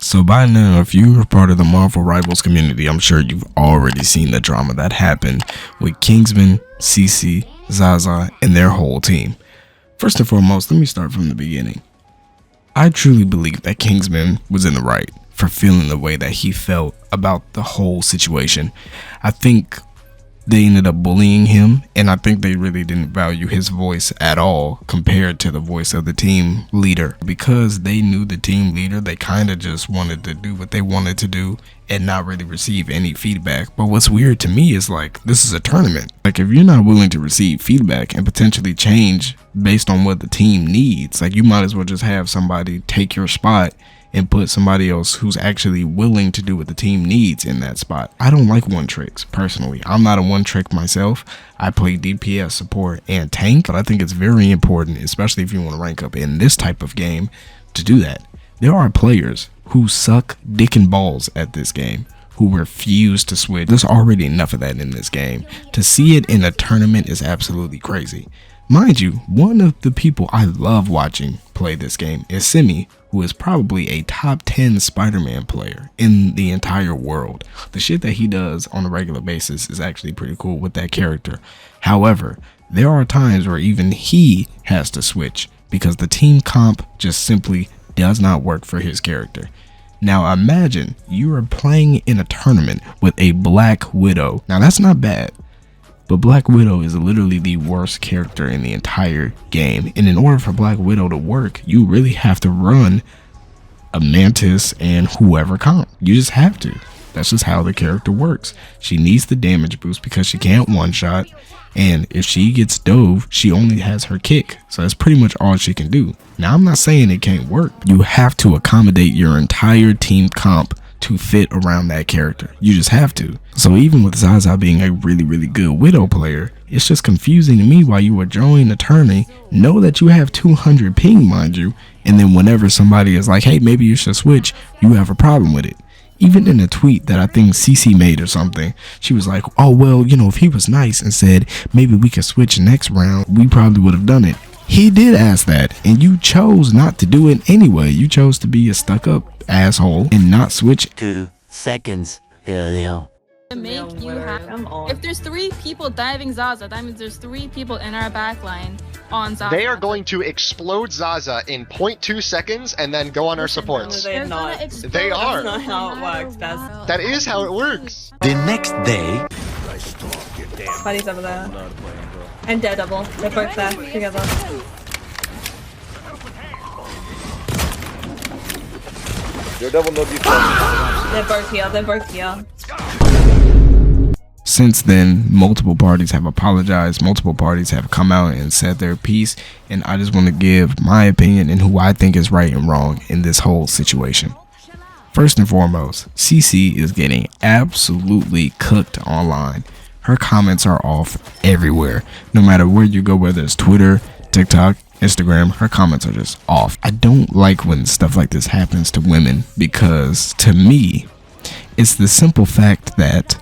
So by now, if you are part of the Marvel Rivals community, I'm sure you've already seen the drama that happened with Kingsman, Cece, Zazza, and their whole team. First and foremost, let me start from the beginning. I truly believe that Kingsman was in the right for feeling the way that he felt about the whole situation. I think they ended up bullying him, and I think they really didn't value his voice at all compared to the voice of the team leader. Because they knew the team leader, they kind of just wanted to do what they wanted to do and not really receive any feedback. But what's weird to me is, like, this is a tournament. Like, if you're not willing to receive feedback and potentially change based on what the team needs, like, you might as well just have somebody take your spot and put somebody else who's actually willing to do what the team needs in that spot. I don't like one tricks personally. I'm not a one trick myself. I play DPS, support, and tank, but I think it's very important, especially if you want to rank up in this type of game, to do that. There are players who suck dick and balls at this game, who refuse to switch. There's already enough of that in this game. To see it in a tournament is absolutely crazy. Mind you, one of the people I love watching play this game is Cece, who is probably a top 10 Spider-Man player in the entire world. The shit that he does on a regular basis is actually pretty cool with that character. However, there are times where even he has to switch because the team comp just simply does not work for his character. Now imagine you are playing in a tournament with a Black Widow. Now that's not bad, but Black Widow is literally the worst character in the entire game. And in order for Black Widow to work, you really have to run a Mantis and whoever comp. You just have to. That's just how the character works. She needs the damage boost because she can't one-shot. And if she gets dove, she only has her kick. So that's pretty much all she can do. Now, I'm not saying it can't work. You have to accommodate your entire team comp to fit around that character. You just have to. So even with Zazza being a really good Widow player, it's just confusing to me why you were joining a tourney, know that you have 200 ping, mind you, and then whenever somebody is like, hey, maybe you should switch, you have a problem with it. Even in a tweet that I think Cece made or something, she was like, oh, well, you know, if he was nice and said, maybe we could switch next round, we probably would have done it. He did ask that, and you chose not to do it anyway. You chose to be a stuck-up asshole and not switch. 2 seconds earlier. Make you if there's 3 people diving Zazza, that means there's 3 people in our backline on Zazza. They are going to explode Zazza in 0.2 seconds and then go on our supports. They're not. They are. That's not how it works. That is how it works. The next day. Buddy's over there. And Daredevil. They're both there together. Daredevil, no defense. They're both here. They're both here. Since then, multiple parties have apologized, multiple parties have come out and said their piece, and I just want to give my opinion and who I think is right and wrong in this whole situation. First and foremost, Cece is getting absolutely cooked online. Her comments are off everywhere. No matter where you go, whether it's Twitter, TikTok, Instagram, her comments are just off. I don't like when stuff like this happens to women because, to me, it's the simple fact that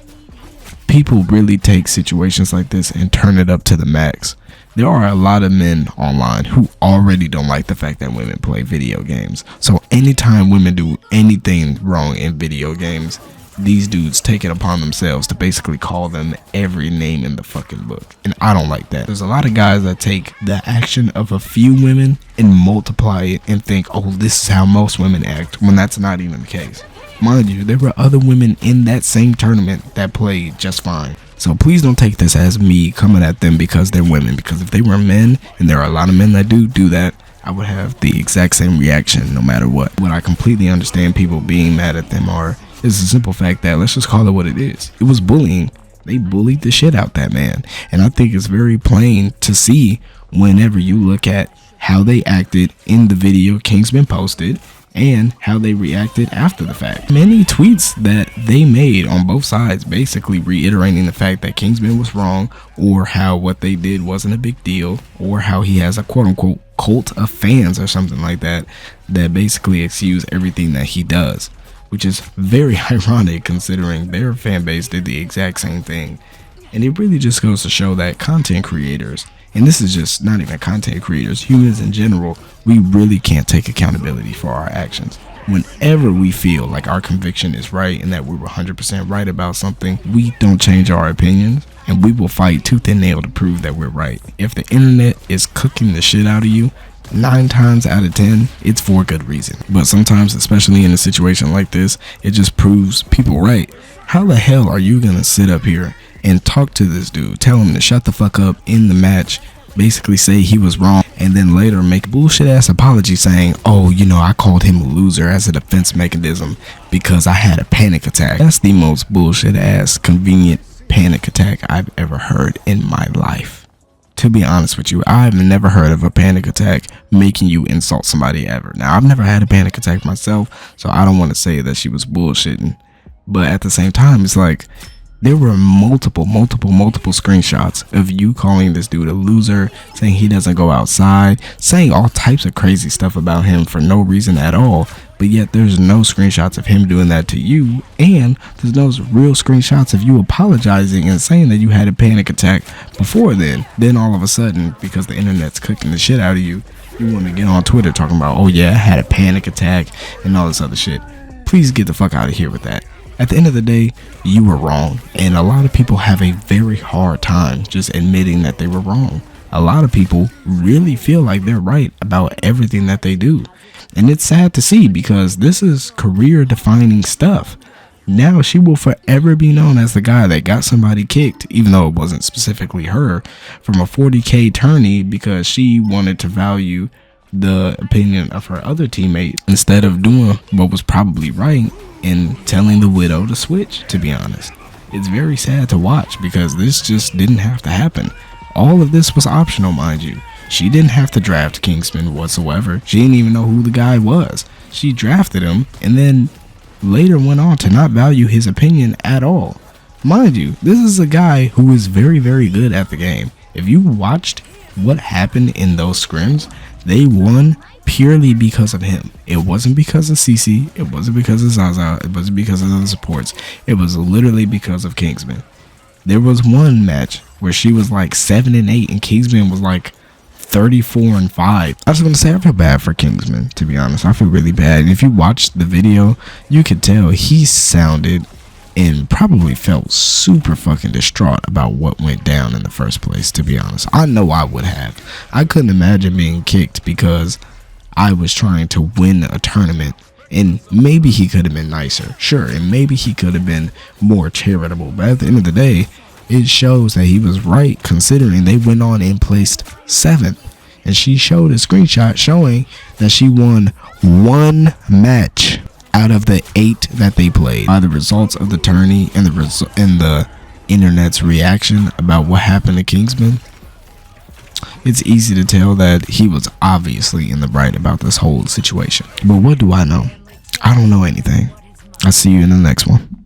people really take situations like this and turn it up to the max. There are a lot of men online who already don't like the fact that women play video games. So anytime women do anything wrong in video games, these dudes take it upon themselves to basically call them every name in the fucking book. And I don't like that. There's a lot of guys that take the action of a few women and multiply it and think, oh, this is how most women act, when that's not even the case. Mind you, there were other women in that same tournament that played just fine. So please don't take this as me coming at them because they're women. Because if they were men, and there are a lot of men that do that, I would have the exact same reaction no matter what. What I completely understand people being mad at them is the simple fact that, let's just call it what it is. It was bullying. They bullied the shit out that man. And I think it's very plain to see whenever you look at how they acted in the video Kingsman posted and how they reacted after the fact. Many tweets that they made on both sides basically reiterating the fact that Kingsman was wrong, or how what they did wasn't a big deal, or how he has a quote-unquote cult of fans or something like that basically excuse everything that he does, which is very ironic considering their fan base did the exact same thing. And it really just goes to show that content creators, and this is just not even content creators, humans in general, we really can't take accountability for our actions. Whenever we feel like our conviction is right and that we were 100% right about something, we don't change our opinions, and we will fight tooth and nail to prove that we're right. If the internet is cooking the shit out of you, 9 times out of 10, it's for a good reason. But sometimes, especially in a situation like this, it just proves people right. How the hell are you gonna sit up here and talk to this dude, tell him to shut the fuck up in the match, basically say he was wrong, and then later make a bullshit ass apology saying, oh, you know, I called him a loser as a defense mechanism because I had a panic attack? That's the most bullshit ass convenient panic attack I've ever heard in my life. To be honest with you, I've never heard of a panic attack making you insult somebody ever. Now, I've never had a panic attack myself, so I don't want to say that she was bullshitting. But at the same time, it's like, there were multiple screenshots of you calling this dude a loser, saying he doesn't go outside, saying all types of crazy stuff about him for no reason at all. But yet there's no screenshots of him doing that to you, and there's no real screenshots of you apologizing and saying that you had a panic attack before then. Then all of a sudden, because the internet's cooking the shit out of you, you want to get on Twitter talking about, oh yeah, I had a panic attack and all this other shit. Please get the fuck out of here with that. At the end of the day, you were wrong, and a lot of people have a very hard time just admitting that they were wrong. A lot of people really feel like they're right about everything that they do, and it's sad to see because this is career defining stuff. Now she will forever be known as the guy that got somebody kicked, even though it wasn't specifically her, from a 40k tourney because she wanted to value the opinion of her other teammate instead of doing what was probably right and telling the widow to switch. To be honest, it's very sad to watch because this just didn't have to happen. All of this was optional, mind you. She didn't have to draft Kingsman whatsoever. She didn't even know who the guy was. She drafted him and then later went on to not value his opinion at all. Mind you, this is a guy who is very good at the game. If you watched what happened in those scrims, they won purely because of him. It wasn't because of Cece, it wasn't because of Zazza, it wasn't because of the supports. It was literally because of Kingsman. There was one match where she was like 7-8 and Kingsman was like 34-5. I just want to say I feel bad for Kingsman, to be honest. I feel really bad. And if you watched the video, you could tell he sounded and probably felt super fucking distraught about what went down in the first place, to be honest. I know I would have. I couldn't imagine being kicked because I was trying to win a tournament, and maybe he could have been nicer, sure, and maybe he could have been more charitable, but at the end of the day, it shows that he was right considering they went on and placed 7th, and she showed a screenshot showing that she won 1 match out of the 8 that they played. By the results of the tourney and the internet's reaction about what happened to Kingsman, it's easy to tell that he was obviously in the right about this whole situation. But what do I know? I don't know anything. I'll see you in the next one.